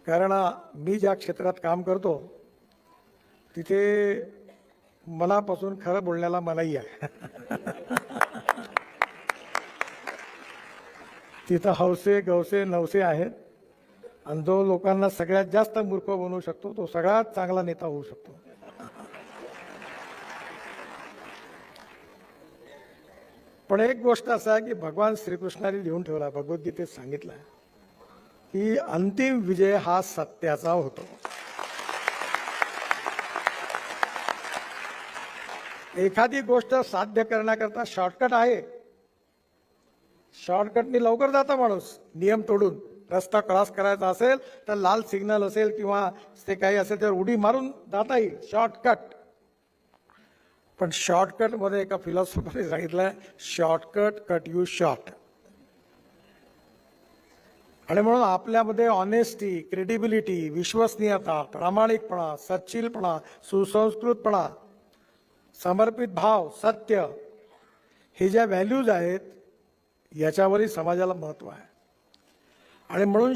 कारण मी ज्या क्षेत्रात काम करतो तिथे मनापासून खरं बोलण्याला मनाई आहे. तिथं हौसे गवसे नवसे आहेत आणि जो लोकांना सगळ्यात जास्त मूर्ख बनवू शकतो तो सगळ्यात चांगला नेता होऊ शकतो. पण एक गोष्ट असं आहे की भगवान श्रीकृष्णाने लिहून ठेवला, भगवद्गीतेत सांगितलं की अंतिम विजय हा सत्याचा होतो. एखादी गोष्ट साध्य करण्याकरता शॉर्टकट आहे, शॉर्टकटनी लवकर जाता माणूस. नियम तोडून रस्ता क्रॉस करायचा असेल तर लाल सिग्नल असेल किंवा ते काही असेल तर उडी मारून जाता येईल, शॉर्टकट. पण शॉर्टकट मध्ये एका फिलॉसॉफरने सांगितलंय, शॉर्टकट कट यू शॉर्ट. आणि म्हणून आपल्यामध्ये ऑनेस्टी, क्रेडिबिलिटी, विश्वसनीयता, प्रामाणिकपणा, सच्चिलपणा, सुसंस्कृतपणा, समर्पित भाव, सत्य, हे ज्या व्हॅल्यूज आहेत याच्यावरही समाजाला महत्व आहे. आणि म्हणून